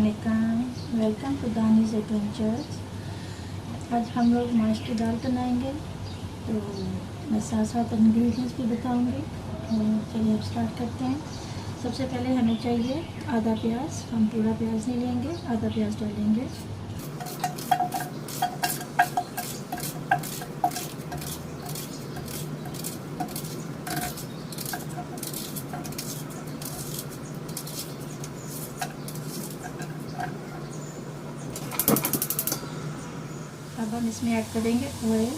अस्सलामुअलैकुम, welcome to Danish adventures. आज हम लोग माश की दाल बनाएंगे, तो मैं साथ साथ इंग्रेडिएंट्स भी बताऊंगी। चलिए अब स्टार्ट करते हैं। सबसे पहले हमें चाहिए आधा प्याज। हम पूरा प्याज नहीं लेंगे, आधा प्याज डालेंगे। अब हम इसमें ऐड करेंगे ऑयल।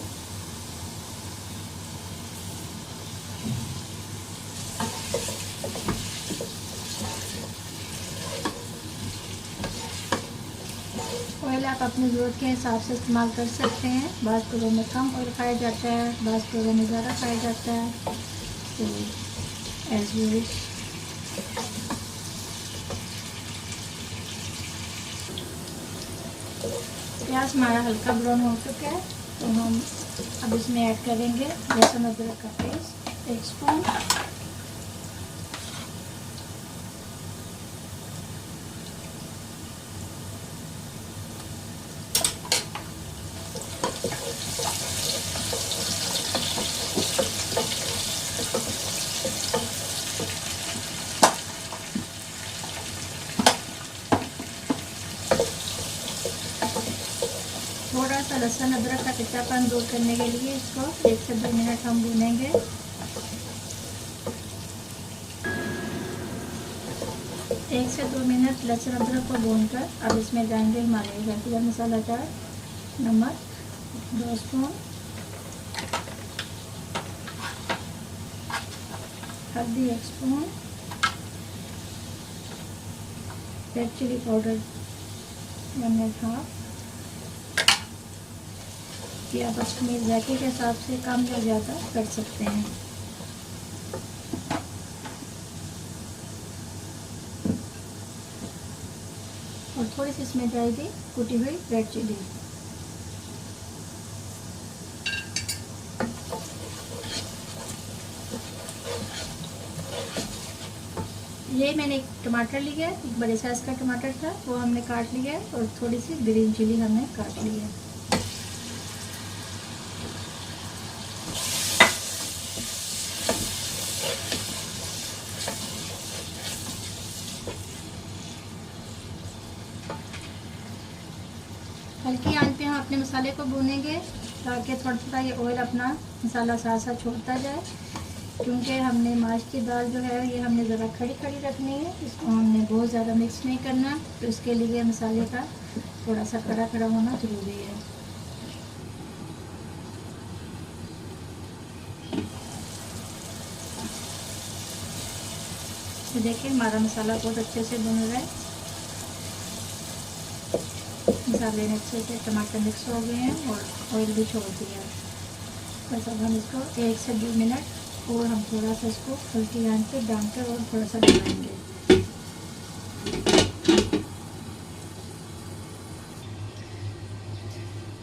ऑयल आप अपनी ज़रूरत के हिसाब से इस्तेमाल कर सकते हैं। बाज़ घरों में कम ऑयल खाया जाता है, बाज़ घरों में ज़्यादा खाया जाता है, तो एज़ यू विश। प्याज हमारा हल्का ब्राउन हो चुका है, तो हम अब इसमें ऐड करेंगे लहसुन अदरक का पेस्ट 1 स्पून। थोड़ा सा लहसुन अदरक का कच्चापन दूर करने के लिए इसको 1 से 2 मिनट हम भूनेंगे। 1 से 2 मिनट लहसुन अदरक को भूनकर अब इसमें डालेंगे हमारे रेगुलर मसाला जार, नमक 2 स्पून, हल्दी 1 स्पून, रेड चिली पाउडर 1.5। कि आप अपने जायके के हिसाब से कम या ज़्यादा कर सकते हैं। और थोड़ी सी इसमें जाएगी कुटी हुई रेड चिली। ये मैंने एक टमाटर लिया, एक बड़े साइज़ का टमाटर था, वो हमने काट लिया, और थोड़ी सी ग्रीन चिली हमने काट ली है। हल्की आंच पे हम अपने मसाले को भूनेंगे, ताकि थोड़ा थोड़ा ये ऑयल अपना मसाला साथ साथ छोड़ता जाए। क्योंकि हमने माश की दाल जो है ये हमने ज़रा खड़ी खड़ी रखनी है, इसको हमने बहुत ज़्यादा मिक्स नहीं करना, तो इसके लिए मसाले का थोड़ा सा खड़ा खड़ा होना ज़रूरी है। तो देखिए हमारा मसाला बहुत अच्छे से भुन रहा है, मसाले में अच्छे से टमाटर मिक्स हो गए हैं और ऑयल भी छोड़ दिया है। बस अब हम इसको 1 से 2 मिनट और हम थोड़ा सा इसको हल्की आंच पे डालकर और थोड़ा सा बनाएंगे।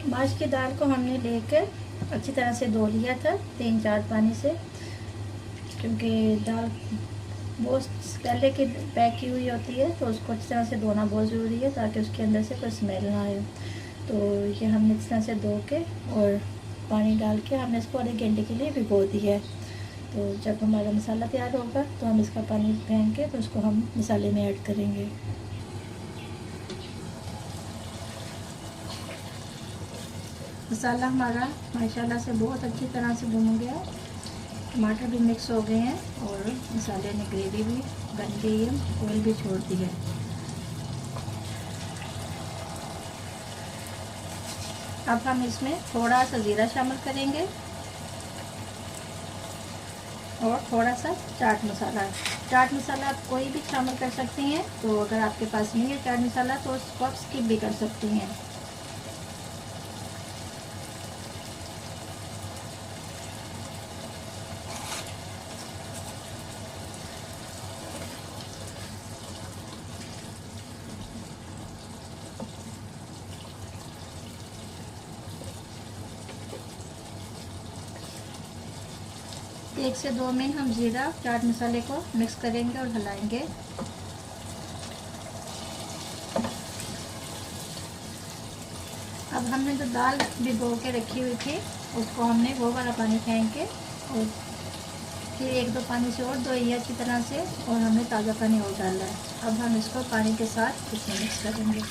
माश की दाल को हमने लेकर अच्छी तरह से धो लिया था 3-4 पानी से, क्योंकि दाल बहुत पहले की पैक की हुई होती है, तो उसको अच्छी तरह से धोना बहुत ज़रूरी है, ताकि उसके अंदर से कोई स्मेल ना आए। तो ये हमने इस तरह से धो के और पानी डाल के हमने इसको आधे घंटे के लिए भिगो दिया है। तो जब हमारा मसाला तैयार होगा तो हम इसका पानी फेंक के तो उसको हम मसाले में ऐड करेंगे। मसाला हमारा माशाल्लाह से बहुत अच्छी तरह से भुन गया, टमाटर भी मिक्स हो गए हैं और मसाले ने ग्रेवी भी बन गई है, ऑयल भी छोड़ दिया है। अब हम इसमें थोड़ा सा ज़ीरा शामिल करेंगे और थोड़ा सा चाट मसाला। चाट मसाला आप कोई भी शामिल कर सकते हैं, तो अगर आपके पास नहीं है चाट मसाला तो उसको आप स्किप भी कर सकते हैं। एक से 2 मिनट हम ज़ीरा चाट मसाले को मिक्स करेंगे और हिलाएंगे। अब हमने जो दाल भिगो के रखी हुई थी उसको हमने वो वाला पानी फेंक के और फिर 1-2 पानी से और धोई है अच्छी तरह से, और हमने ताज़ा पानी और डाला है। अब हम इसको पानी के साथ इसमें मिक्स करेंगे।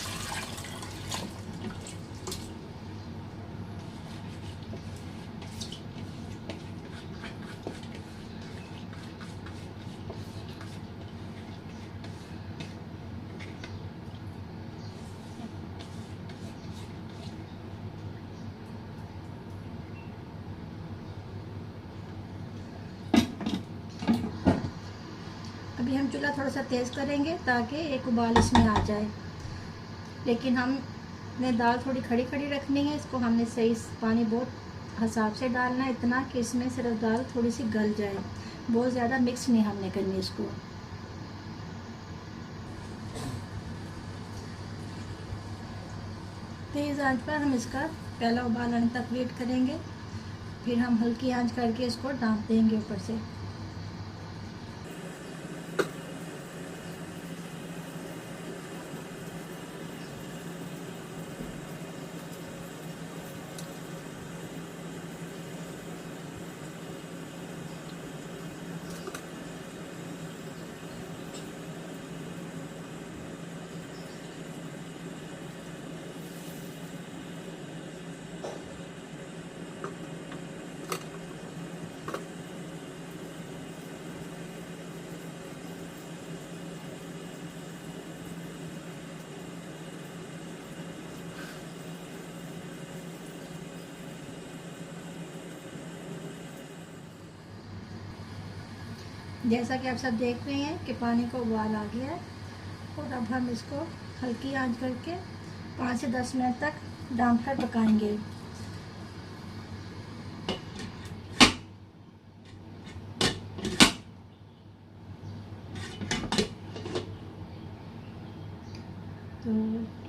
अभी हम चूल्हा थोड़ा सा तेज़ करेंगे ताकि एक उबाल इसमें आ जाए, लेकिन हमने दाल थोड़ी खड़ी खड़ी रखनी है। इसको हमने सही पानी बहुत हिसाब से डालना है, इतना कि इसमें सिर्फ दाल थोड़ी सी गल जाए, बहुत ज़्यादा मिक्स नहीं हमने करनी इसको। तेज़ आंच पर हम इसका पहला उबाल आने तक वेट करेंगे, फिर हम हल्की आंच करके इसको ढाँप देंगे ऊपर से। जैसा कि आप सब देख रहे हैं कि पानी को उबाल आ गया है, और अब हम इसको हल्की आंच करके 5 से 10 मिनट तक ढाँप कर पकाएंगे। तो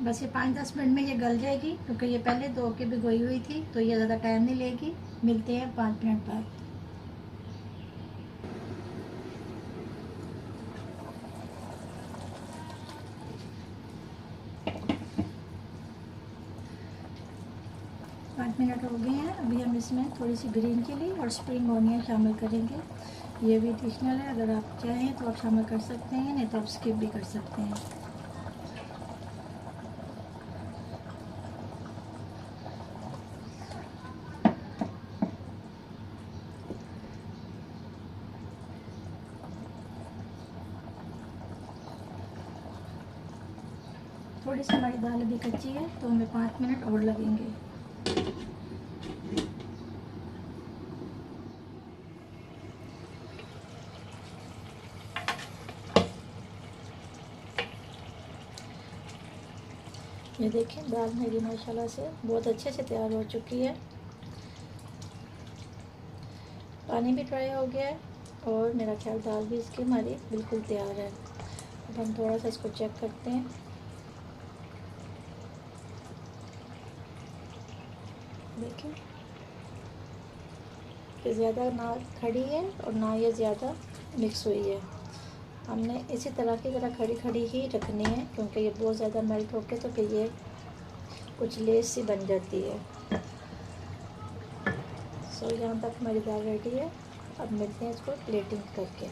बस ये 5-10 मिनट में ये गल जाएगी, क्योंकि ये पहले धो के भिगोई हुई थी, तो ये ज़्यादा टाइम नहीं लेगी। मिलते हैं 5 मिनट बाद। पाँच मिनट हो गए हैं। अभी हम इसमें थोड़ी सी ग्रीन चिली और स्प्रिंग ऑनियन शामिल करेंगे। ये भी एडिशनल है, अगर आप चाहें तो आप शामिल कर सकते हैं, नहीं तो आप स्किप भी कर सकते हैं। थोड़ी सी हमारी दाल अभी कच्ची है, तो हमें 5 मिनट और लगेंगे। ये देखिए दाल मेरी माशाल्लाह से बहुत अच्छे से तैयार हो चुकी है। पानी भी ड्राई हो गया है, और मेरा ख्याल दाल भी इसकी हमारी बिल्कुल तैयार है। अब हम थोड़ा सा इसको चेक करते हैं। देखिए कि ज़्यादा ना खड़ी है और ना ये ज़्यादा मिक्स हुई है। हमने इसी तरह की खड़ी खड़ी ही रखनी है, क्योंकि ये बहुत ज़्यादा मेल्ट होके तो फिर ये कुछ लेस सी बन जाती है। सो यहाँ तक हमारी दाल रेडी है। अब मिलते हैं इसको प्लेटिंग करके।